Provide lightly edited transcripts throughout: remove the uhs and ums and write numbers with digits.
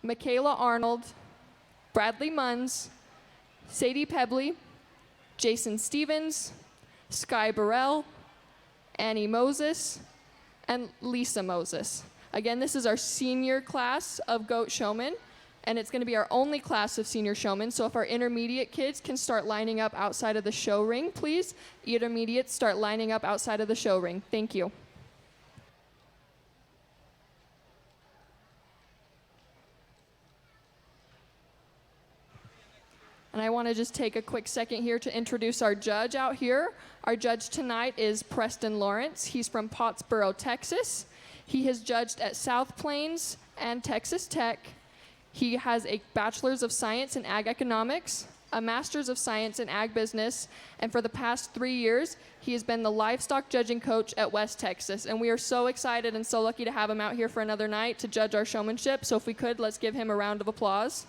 Michaela Arnold, Bradley Munns, Sadie Pebley, Jason Stevens, Sky Burrell, Annie Moses, and Lisa Moses. Again, this is our senior class of Goat Showmen, and it's going to be our only class of senior showmen. So if our intermediate kids can start lining up outside of the show ring, please. Intermediates, start lining up outside of the show ring. Thank you. And I want to just take a quick second here to introduce our judge out here. Our judge tonight is Preston Lawrence. He's from Pottsboro, Texas. He has judged at South Plains and Texas Tech. He has a Bachelor's of Science in Ag Economics, a Master's of Science in Ag Business, and for the past 3 years, he has been the livestock judging coach at West Texas. And we are so excited and so lucky to have him out here for another night to judge our showmanship. So if we could, let's give him a round of applause.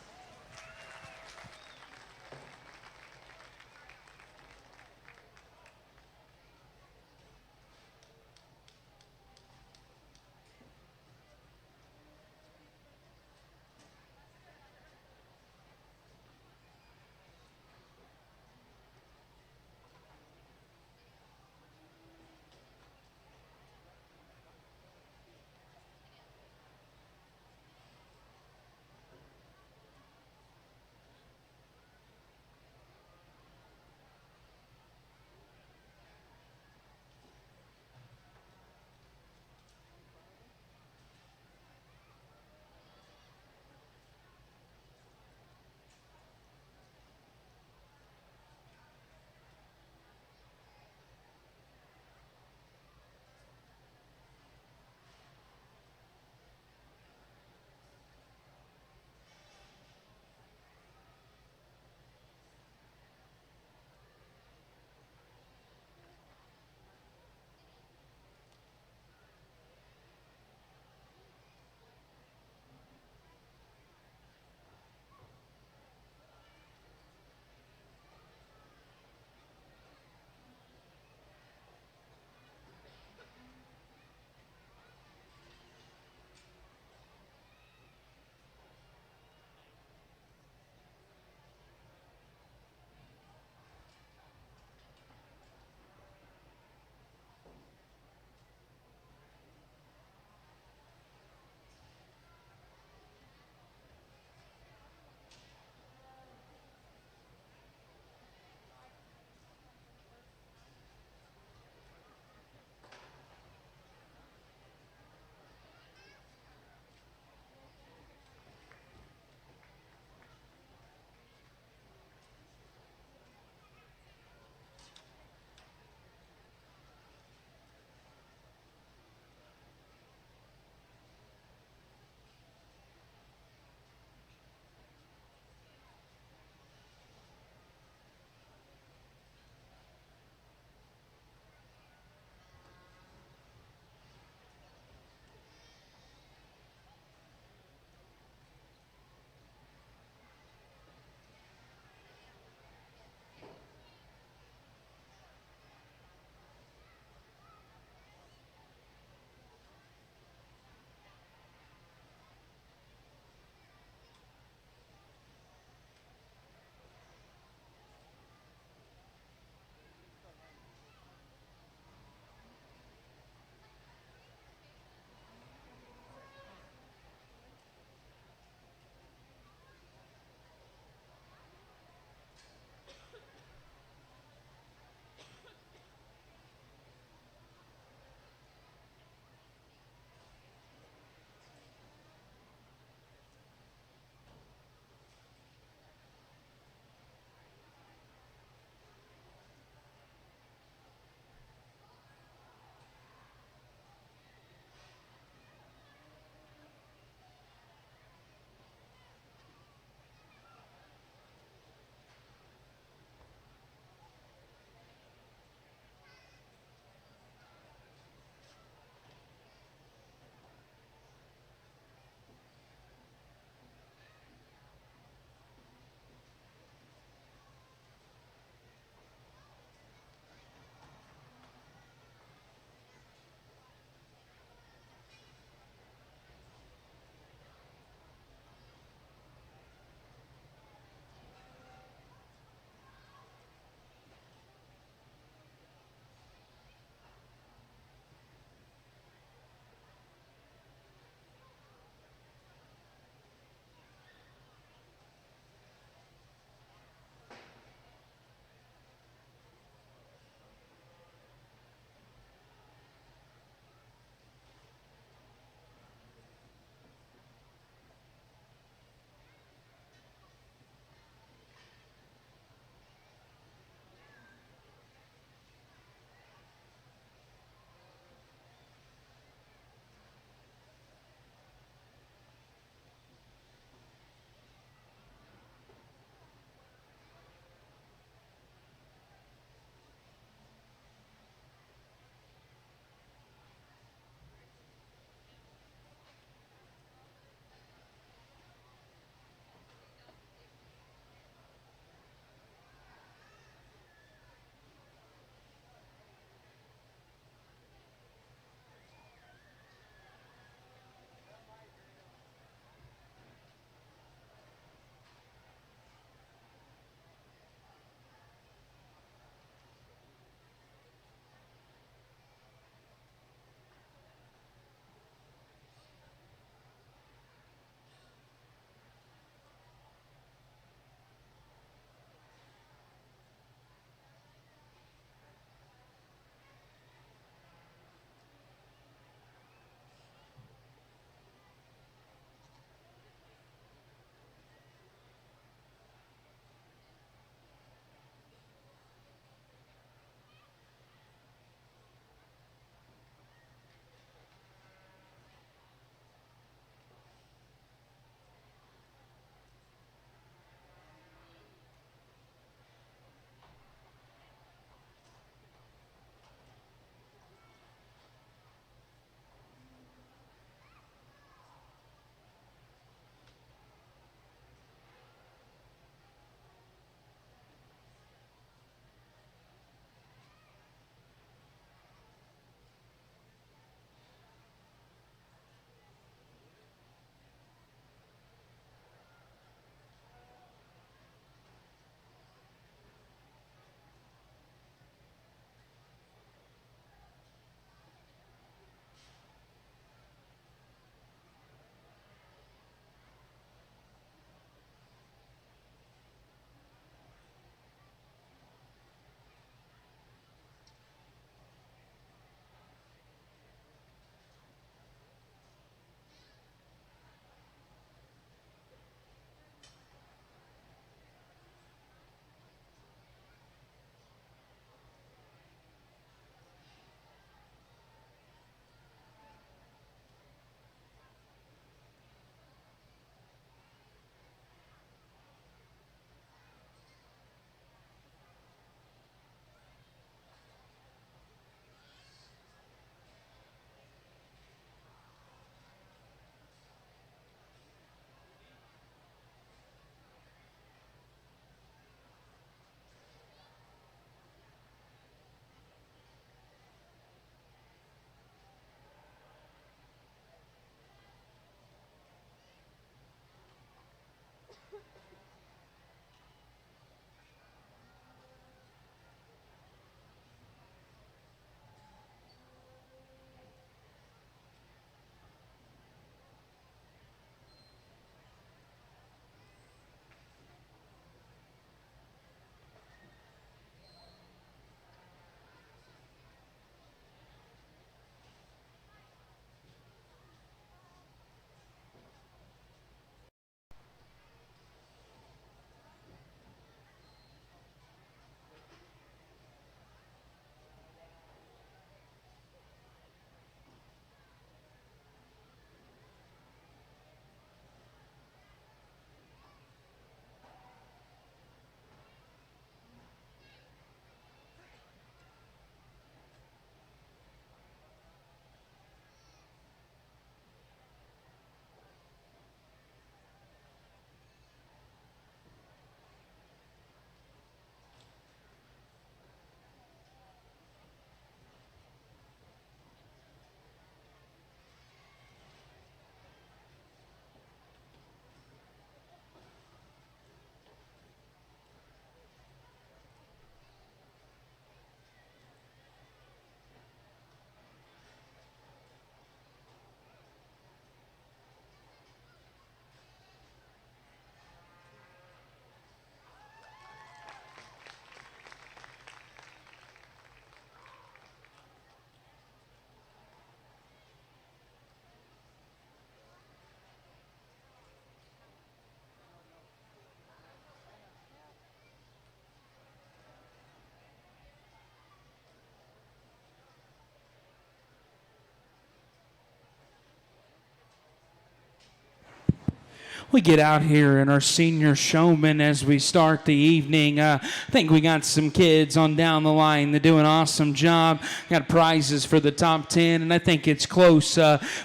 we get out here in our senior showman as we start the evening. I think we got some kids on down the line that do an awesome job. Got prizes for the top 10, and I think it's close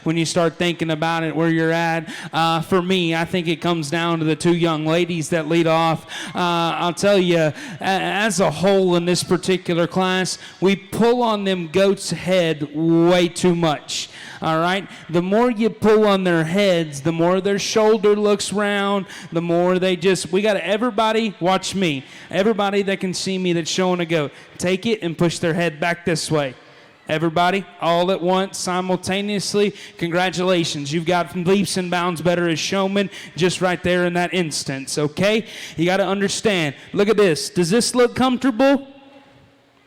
when you start thinking about it where you're at. For me, I think it comes down to the two young ladies that lead off. I'll tell you, as a whole in this particular class, we pull on them goats' head way too much. All right? The more you pull on their heads, the more their shoulder looks round, the more they just, we got to, everybody, watch me. Everybody that can see me that's showing a goat, take it and push their head back this way. Everybody, all at once, simultaneously, congratulations. You've got leaps and bounds better as showmen just right there in that instance, okay? You got to understand. Look at this. Does this look comfortable?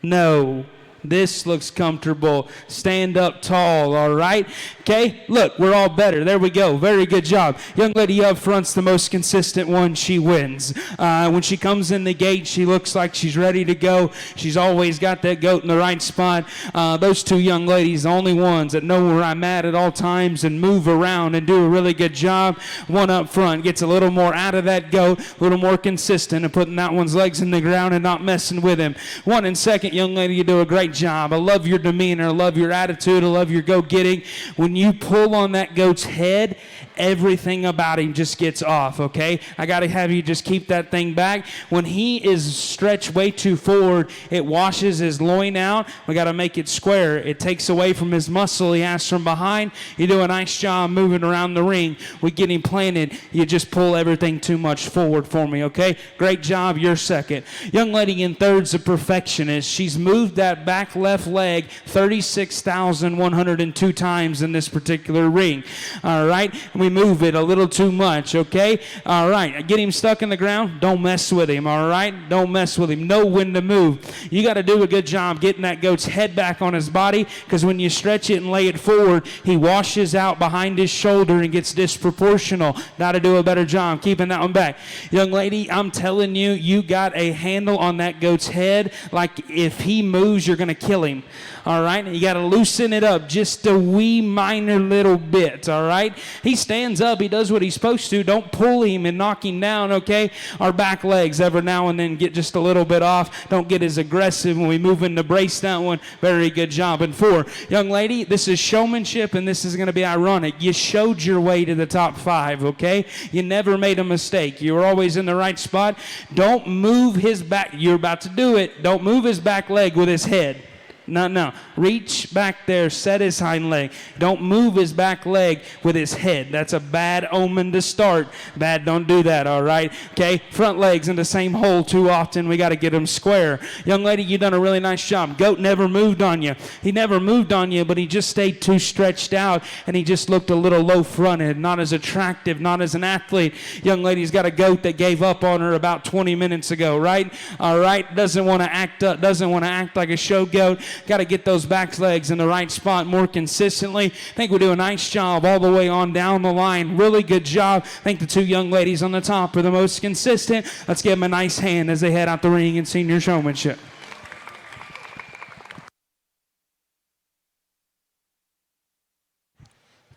No. This looks comfortable. Stand up tall, all right? Okay, look, we're all better. There we go. Very good job. Young lady up front's the most consistent one. She wins. When she comes in the gate, she looks like she's ready to go. She's always got that goat in the right spot. Those two young ladies, the only ones that know where I'm at all times and move around and do a really good job. One up front gets a little more out of that goat, a little more consistent and putting that one's legs in the ground and not messing with him. One in second, young lady, you do a great job. I love your demeanor. I love your attitude. I love your go-getting. When you pull on that goat's head, everything about him just gets off, okay? I got to have you just keep that thing back. When he is stretched way too forward, it washes his loin out. We got to make it square. It takes away from his muscle he has from behind. You do a nice job moving around the ring. We get him planted. You just pull everything too much forward for me, okay? Great job. You're second. Young lady in third's a perfectionist. She's moved that back left leg 36,102 times in this particular ring. All right? We move it a little too much, okay? All right. Get him stuck in the ground. Don't mess with him, all right? Don't mess with him. Know when to move. You got to do a good job getting that goat's head back on his body because when you stretch it and lay it forward, he washes out behind his shoulder and gets disproportional. Got to do a better job keeping that one back. Young lady, I'm telling you, you got a handle on that goat's head. Like if he moves, you're going to kill him. All right? You got to loosen it up just a wee minor little bit. All right? He stands up. He does what he's supposed to. Don't pull him and knock him down, okay? Our back legs every now and then get just a little bit off. Don't get as aggressive when we move in to brace that one. Very good job. And 4, young lady, this is showmanship, and this is going to be ironic. You showed your way to the top 5, okay? You never made a mistake. You were always in the right spot. Don't move his back. You're about to do it. Don't move his back leg with his head. No. Reach back there, set his hind leg. Don't move his back leg with his head. That's a bad omen to start. Bad, don't do that, all right? Okay, front legs in the same hole too often. We got to get them square. Young lady, you done a really nice job. Goat never moved on you. He never moved on you, but he just stayed too stretched out, and he just looked a little low-fronted, not as attractive, not as an athlete. Young lady's got a goat that gave up on her about 20 minutes ago, right? All right, doesn't want to act up, doesn't want to act like a show goat. Got to get those back legs in the right spot more consistently. I think we do a nice job all the way on down the line. Really good job. I think the two young ladies on the top are the most consistent. Let's give them a nice hand as they head out the ring in senior showmanship.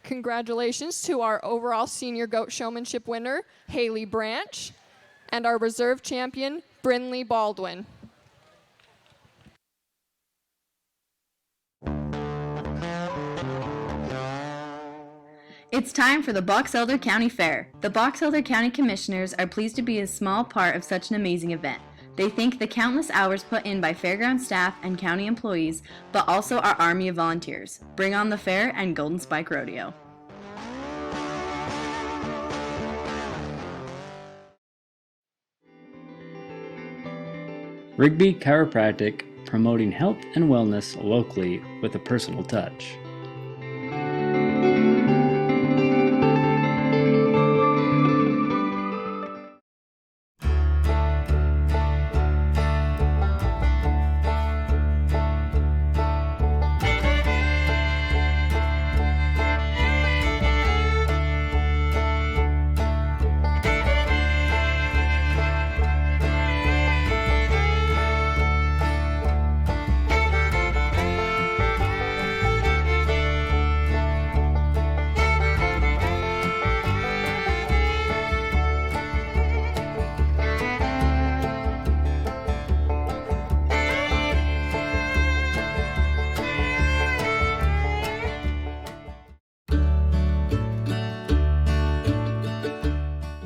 Congratulations to our overall senior goat showmanship winner, Haley Branch, and our reserve champion, Brinley Baldwin. It's time for the Box Elder County Fair. The Box Elder County Commissioners are pleased to be a small part of such an amazing event. They thank the countless hours put in by fairground staff and county employees, but also our army of volunteers. Bring on the fair and Golden Spike Rodeo. Rigby Chiropractic, promoting health and wellness locally with a personal touch.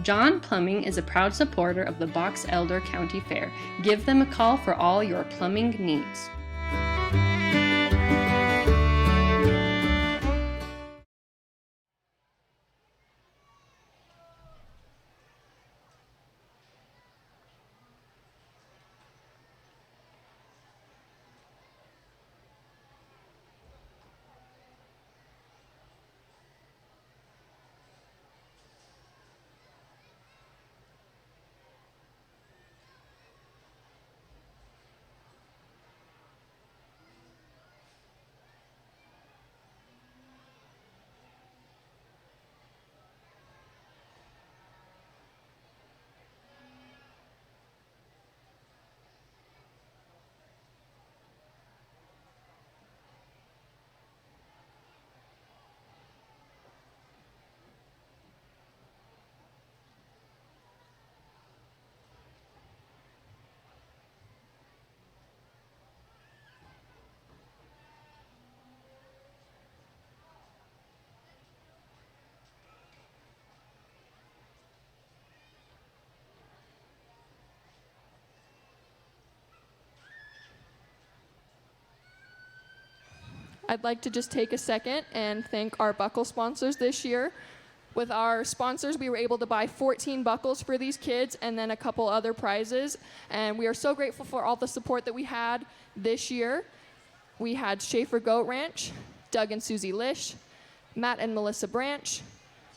John Plumbing is a proud supporter of the Box Elder County Fair. Give them a call for all your plumbing needs. I'd like to just take a second and thank our buckle sponsors this year. With our sponsors, we were able to buy 14 buckles for these kids and then a couple other prizes. And we are so grateful for all the support that we had this year. We had Schaefer Goat Ranch, Doug and Susie Lish, Matt and Melissa Branch,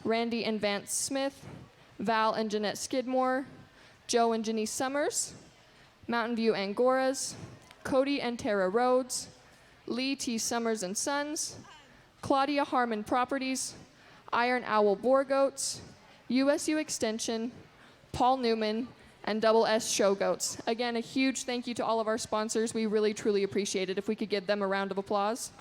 Randy and Vance Smith, Val and Jeanette Skidmore, Joe and Janice Summers, Mountain View Angoras, Cody and Tara Rhodes, Lee T. Summers and Sons, Claudia Harmon Properties, Iron Owl Boar Goats, USU Extension, Paul Newman, and Double S Show Goats. Again, a huge thank you to all of our sponsors. We really, truly appreciate it. If we could give them a round of applause.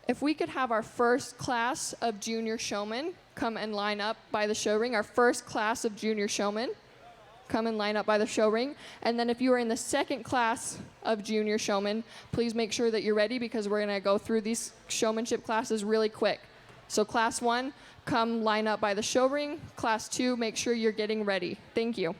If we could have our first class of junior showmen come and line up by the show ring, our first class of junior showmen come and line up by the show ring. And then if you are in the second class of junior showmen, please make sure that you're ready because we're gonna go through these showmanship classes really quick. So class 1, come line up by the show ring. Class 2, make sure you're getting ready. Thank you.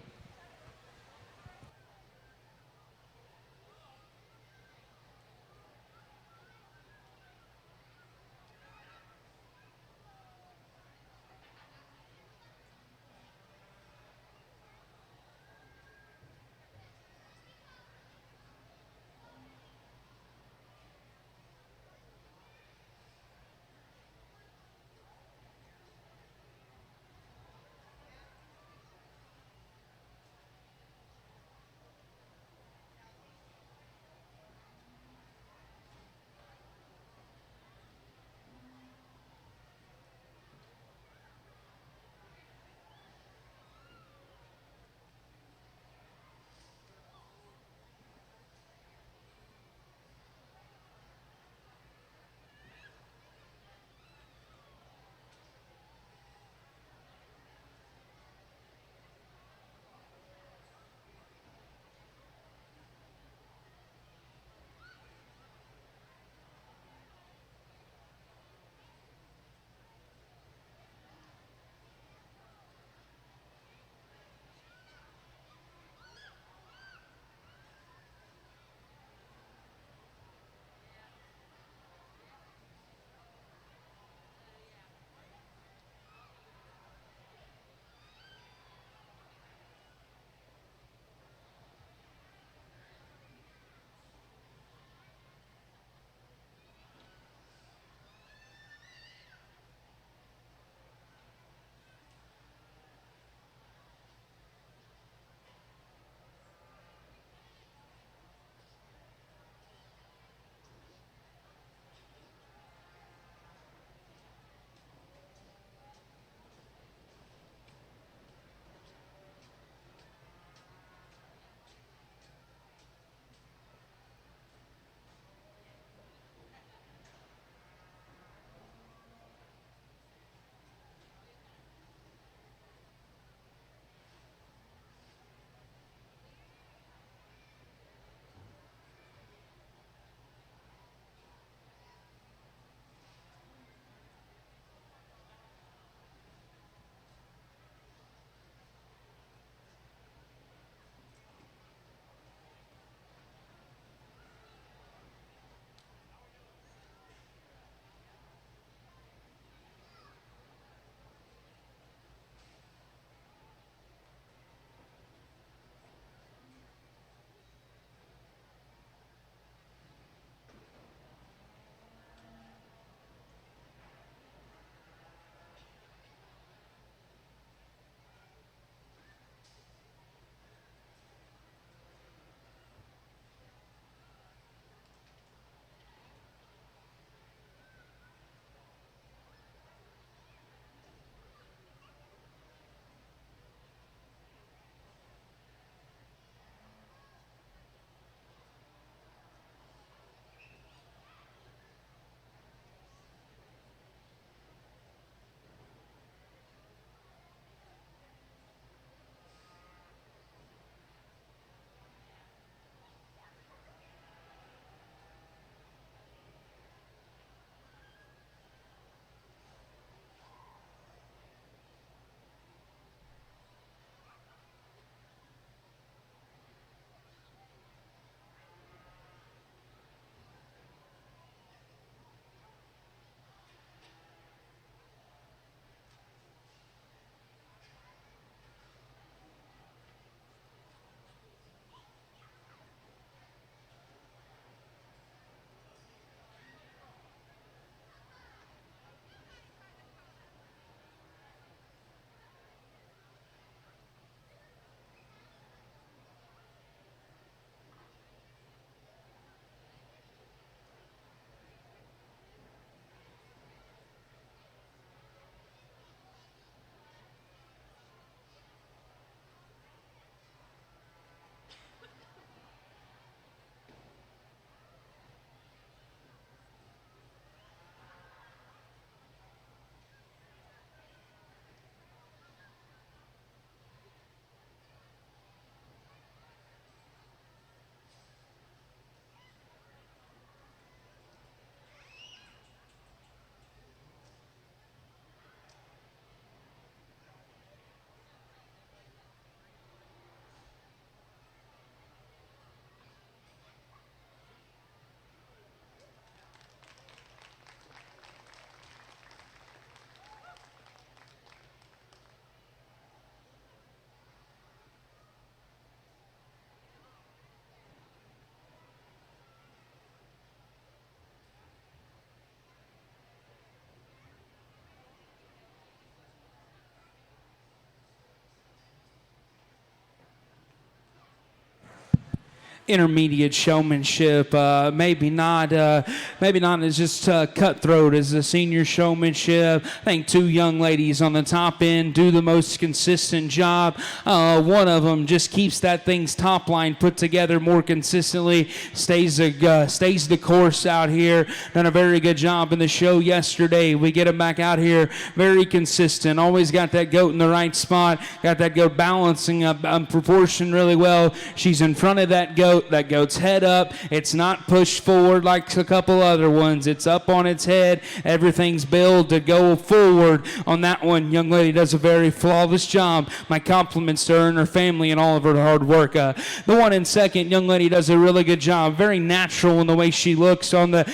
intermediate showmanship. Maybe not as just cutthroat as the senior showmanship. I think two young ladies on the top end do the most consistent job. One of them just keeps that thing's top line put together more consistently, stays the course out here. Done a very good job in the show yesterday. We get him back out here, very consistent. Always got that goat in the right spot. Got that goat balancing up proportion really well. She's in front of that goat. That goat's head up. It's not pushed forward like a couple other ones. It's up on its head. Everything's built to go forward on that one. Young lady does a very flawless job. My compliments to her and her family and all of her hard work. The one in second, young lady does a really good job. Very natural in the way she looks on the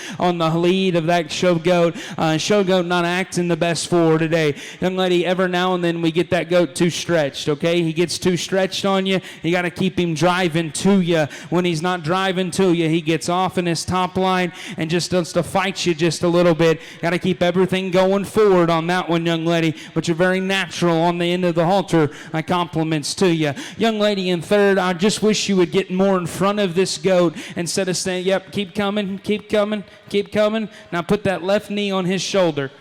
lead of that show goat. Show goat not acting the best for her today. Young lady, every now and then we get that goat too stretched, okay? He gets too stretched on you. You got to keep him driving to you. When he's not driving to you, he gets off in his top line and just wants to fight you just a little bit. Got to keep everything going forward on that one, young lady, but you're very natural on the end of the halter. My compliments to you. Young lady in third, I just wish you would get more in front of this goat instead of saying, yep, keep coming, keep coming, keep coming. Now put that left knee on his shoulder.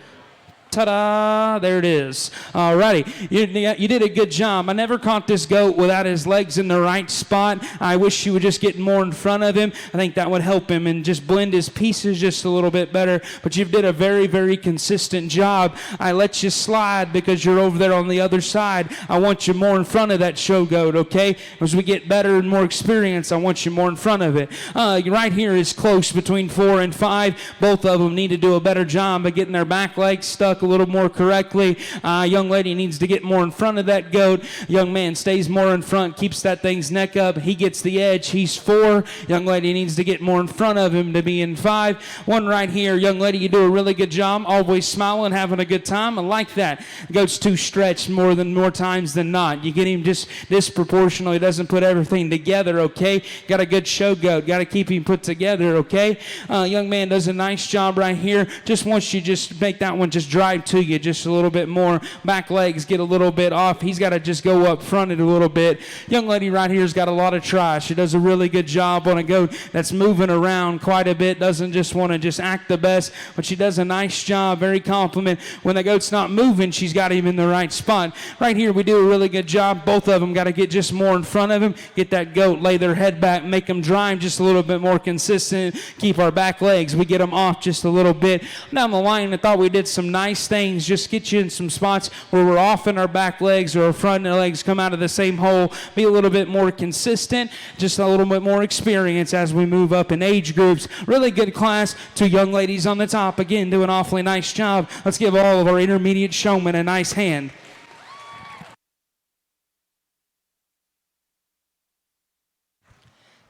Ta-da! There it is. All righty. You did a good job. I never caught this goat without his legs in the right spot. I wish you would just get more in front of him. I think that would help him and just blend his pieces just a little bit better. But you did a very, very consistent job. I let you slide because you're over there on the other side. I want you more in front of that show goat, okay? As we get better and more experience, I want you more in front of it. Right here is close between 4 and 5. Both of them need to do a better job of getting their back legs stuck a little more correctly. Young lady needs to get more in front of that goat. Young man stays more in front, keeps that thing's neck up. He gets the edge. He's 4. Young lady needs to get more in front of him to be in 5. One right here. Young lady, you do a really good job. Always smiling, having a good time. I like that. Goat's too stretched more times than not. You get him just disproportionately. Doesn't put everything together, okay? Got a good show goat. Got to keep him put together, okay? Young man does a nice job right here. Just wants you just make that one just drive to you just a little bit more. Back legs get a little bit off. He's got to just go up front it a little bit. Young lady right here's got a lot of try. She does a really good job on a goat that's moving around quite a bit. Doesn't just want to just act the best, but she does a nice job. Very compliment. When the goat's not moving, she's got him in the right spot. Right here, we do a really good job. Both of them got to get just more in front of him. Get that goat, lay their head back, make them drive just a little bit more consistent. Keep our back legs. We get them off just a little bit. Down the line, I thought we did some nice things. Just get you in some spots where we're off in our back legs or our front legs come out of the same hole. Be a little bit more consistent. Just a little bit more experience as we move up in age groups. Really good class. 2 young ladies on the top. Again, do an awfully nice job. Let's give all of our intermediate showmen a nice hand.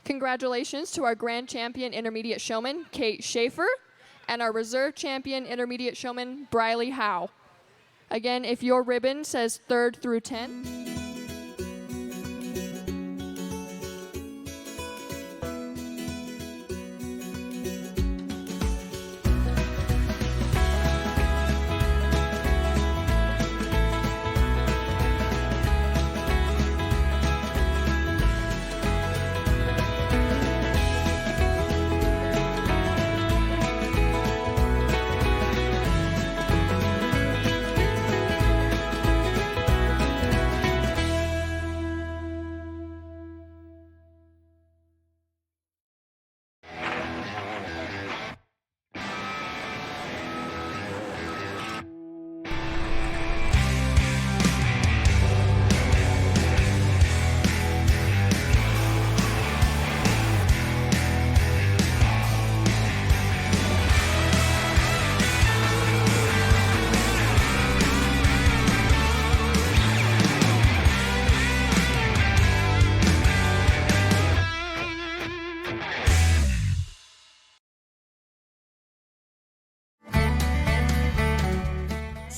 Congratulations to our grand champion intermediate showman, Kate Schaefer, and our reserve champion intermediate showman, Briley Howe. Again, if your ribbon says 3rd through 10,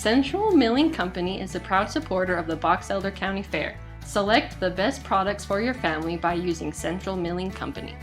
Central Milling Company is a proud supporter of the Box Elder County Fair. Select the best products for your family by using Central Milling Company.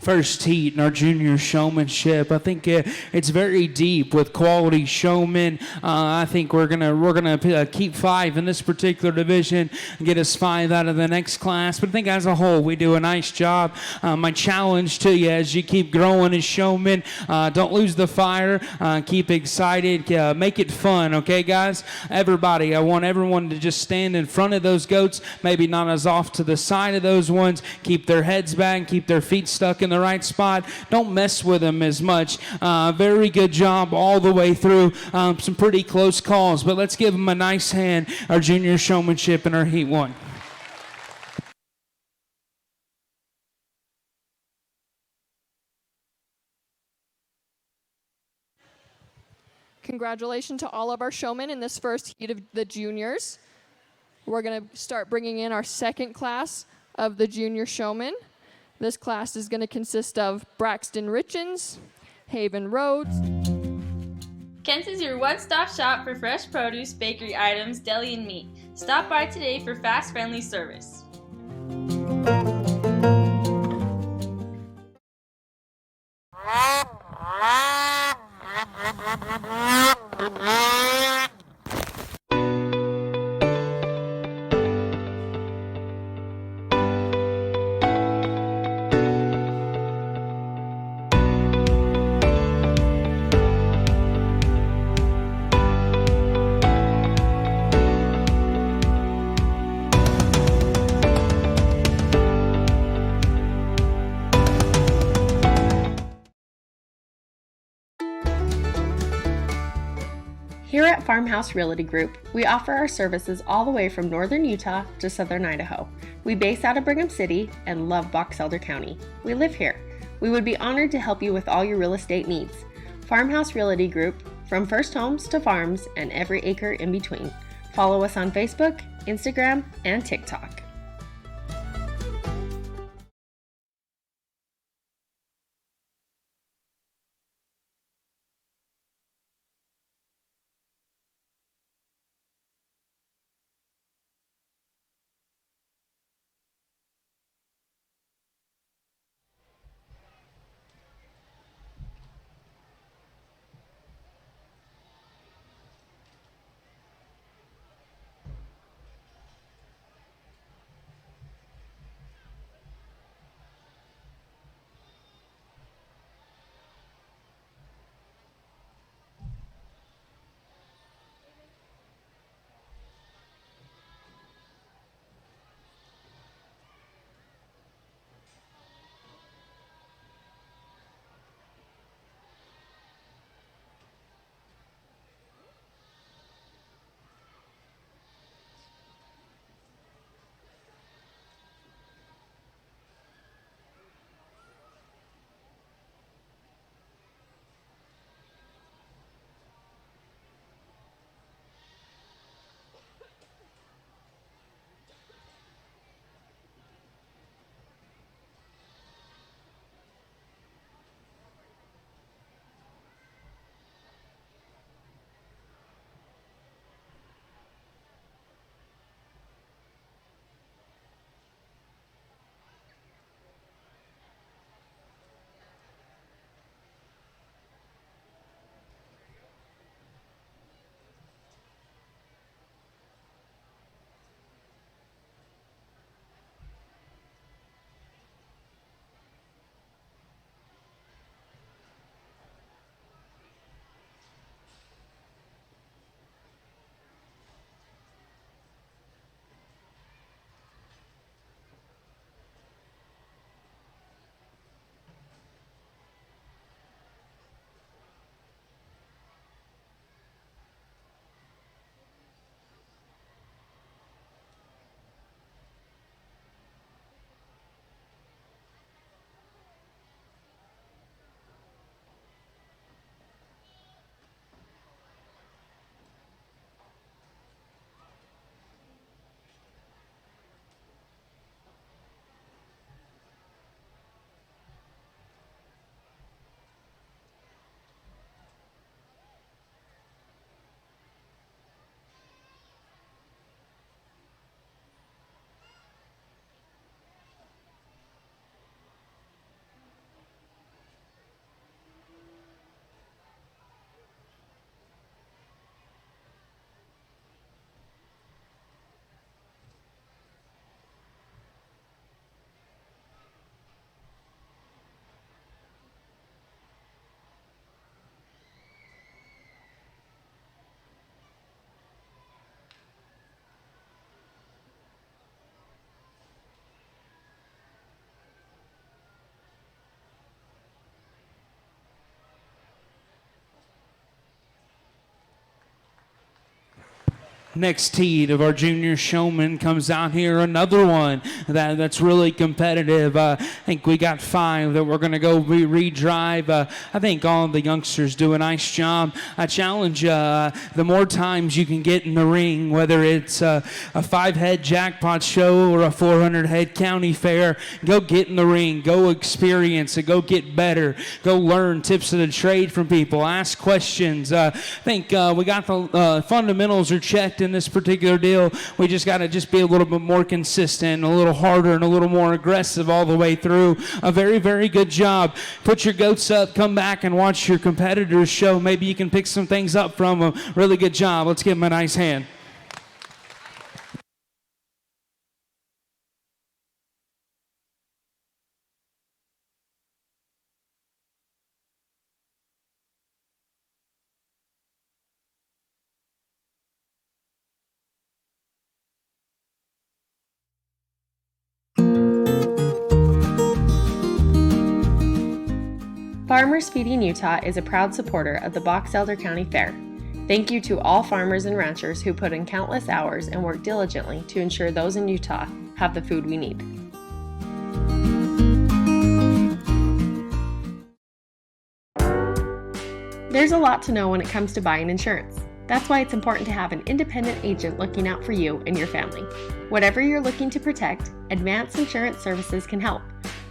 first heat in our junior showmanship. I think it's very deep with quality showmen. I think we're gonna keep 5 in this particular division and get us 5 out of the next class. But I think as a whole we do a nice job. My challenge to you as you keep growing as showmen, don't lose the fire. Keep excited. Make it fun, okay, guys? Everybody, I want everyone to just stand in front of those goats. Maybe not as off to the side of those ones. Keep their heads back. Keep their feet stuck in the right spot. Don't mess with them as much. Very good job all the way through. Some pretty close calls, but let's give them a nice hand. Our junior showmanship in our Heat 1. Congratulations to all of our showmen in this first heat of the juniors. We're going to start bringing in our second class of the junior showmen. This class is going to consist of Braxton Richens, Haven Rhodes. Kent's is your one-stop shop for fresh produce, bakery items, deli, and meat. Stop by today for fast, friendly service. Here at Farmhouse Realty Group, we offer our services all the way from northern Utah to southern Idaho. We base out of Brigham City and love Box Elder County. We live here. We would be honored to help you with all your real estate needs. Farmhouse Realty Group, from first homes to farms and every acre in between. Follow us on Facebook, Instagram, and TikTok. Next heat of our junior showman comes out here, another one that's really competitive. I think we got 5 that we're going to go redrive. I think all the youngsters do a nice job. I challenge the more times you can get in the ring, whether it's a 5-head jackpot show or a 400-head county fair, go get in the ring, go experience it, go get better, go learn tips of the trade from people, ask questions. I think we got the fundamentals are checked in this particular deal. We just got to just be a little bit more consistent, a little harder, and a little more aggressive all the way through. A very, very good job. Put your goats up, come back and watch your competitors show. Maybe you can pick some things up from them. Really good job. Let's give them a nice hand. Farmers Feeding Utah is a proud supporter of the Box Elder County Fair. Thank you to all farmers and ranchers who put in countless hours and work diligently to ensure those in Utah have the food we need. There's a lot to know when it comes to buying insurance. That's why it's important to have an independent agent looking out for you and your family. Whatever you're looking to protect, Advanced Insurance Services can help.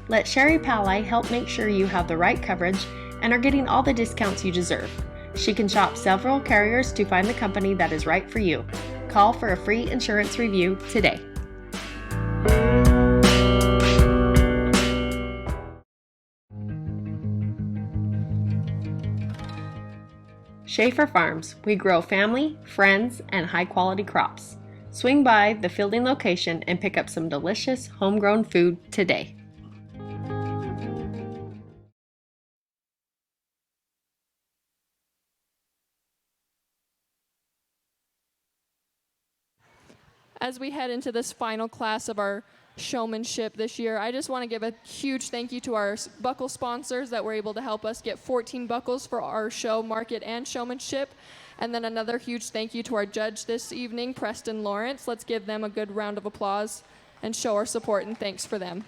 Let Sherry Pally help make sure you have the right coverage and are getting all the discounts you deserve. She can shop several carriers to find the company that is right for you. Call for a free insurance review today. Schaefer Farms. We grow family, friends, and high-quality crops. Swing by the fielding location and pick up some delicious homegrown food today. As we head into this final class of our showmanship this year, I just want to give a huge thank you to our buckle sponsors that were able to help us get 14 buckles for our show, market, and showmanship. And then another huge thank you to our judge this evening, Preston Lawrence. Let's give them a good round of applause and show our support and thanks for them.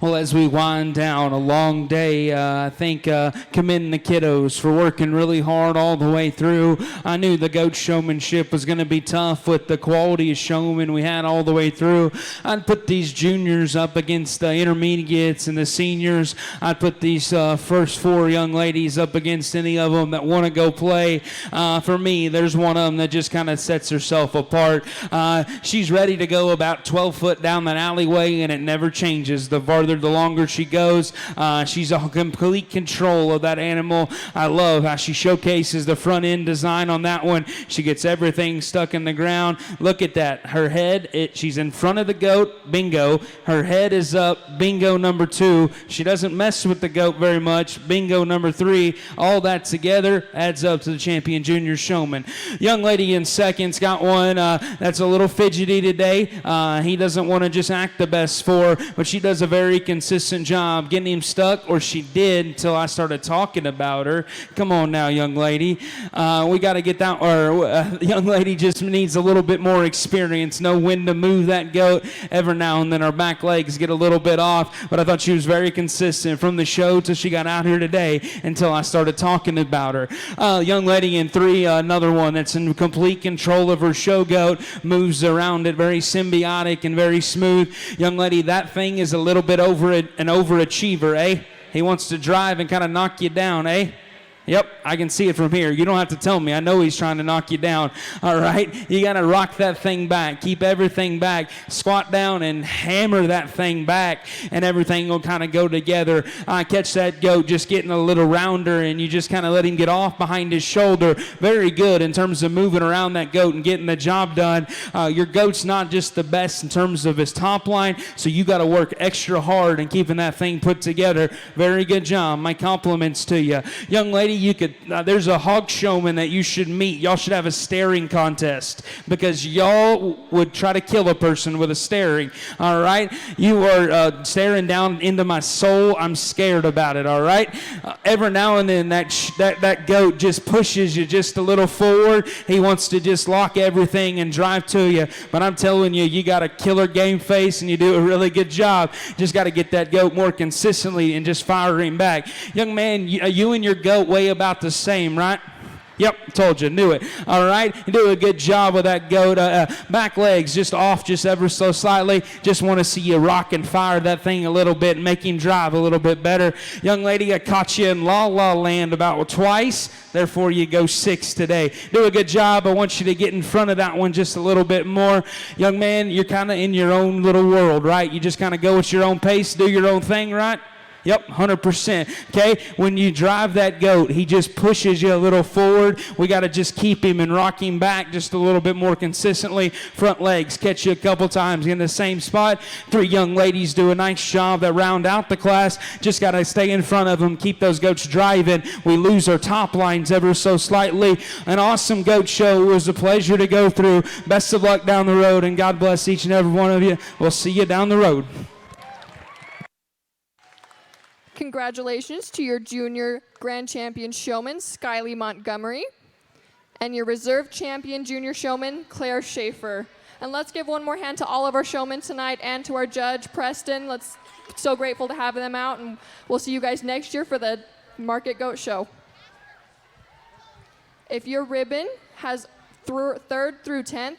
Well, as we wind down a long day, I think commending the kiddos for working really hard all the way through. I knew the goat showmanship was going to be tough with the quality of showmen we had all the way through. I'd put these juniors up against the intermediates and the seniors. I'd put these first four young ladies up against any of them that want to go play. For me, there's one of them that just kind of sets herself apart. She's ready to go about 12 foot down that alleyway, and it never changes. The farther, the longer she goes. She's in complete control of that animal. I love how she showcases the front end design on that one. She gets everything stuck in the ground. Look at that. Her head, she's in front of the goat. Bingo. Her head is up. Bingo number 2. She doesn't mess with the goat very much. Bingo number 3. All that together adds up to the champion junior showman. Young lady in second's got one that's a little fidgety today. He doesn't want to just act the best for her, but she does a very consistent job getting him stuck, or she did until I started talking about her. Come on now, young lady. We got to get that, or young lady just needs a little bit more experience, know when to move that goat. Every now and then her back legs get a little bit off, but I thought she was very consistent from the show till she got out here today until I started talking about her. Young lady in 3, another one that's in complete control of her show goat, moves around it very symbiotic and very smooth. Young lady, that thing is a little bit an overachiever, eh? He wants to drive and kind of knock you down, eh? Yep, I can see it from here. You don't have to tell me. I know he's trying to knock you down. All right? You got to rock that thing back. Keep everything back. Squat down and hammer that thing back, and everything will kind of go together. Catch that goat just getting a little rounder, and you just kind of let him get off behind his shoulder. Very good in terms of moving around that goat and getting the job done. Your goat's not just the best in terms of his top line, so you got to work extra hard in keeping that thing put together. Very good job. My compliments to you. Young lady, you could there's a hog showman that you should meet. Y'all should have a staring contest, because y'all would try to kill a person with a staring. All right, you are staring down into my soul. I'm scared about it. All right, every now and then that goat just pushes you just a little forward. He wants to just lock everything and drive to you, but I'm telling you, you got a killer game face and you do a really good job. Just got to get that goat more consistently and just fire him back. Young man, you and your goat weigh about the same, right? Yep, told you, knew it. All right, you do a good job with that goat. Back legs just off just ever so slightly. Just want to see you rock and fire that thing a little bit and make him drive a little bit better. Young lady, I caught you in La La Land about twice. Therefore, you go 6 today. Do a good job. I want you to get in front of that one just a little bit more. Young man, you're kind of in your own little world, right? You just kind of go at your own pace, do your own thing, right? Yep, 100%. Okay, when you drive that goat, he just pushes you a little forward. We got to just keep him and rock him back just a little bit more consistently. Front legs catch you a couple times in the same spot. 3 young ladies do a nice job that round out the class. Just got to stay in front of them, keep those goats driving. We lose our top lines ever so slightly. An awesome goat show. It was a pleasure to go through. Best of luck down the road, and God bless each and every one of you. We'll see you down the road. Congratulations to your junior grand champion showman, Skylie Montgomery, and your reserve champion junior showman, Claire Schaefer. And let's give one more hand to all of our showmen tonight and to our judge, Preston. So grateful to have them out, and we'll see you guys next year for the Market Goat Show. If your ribbon has 3rd through 10th,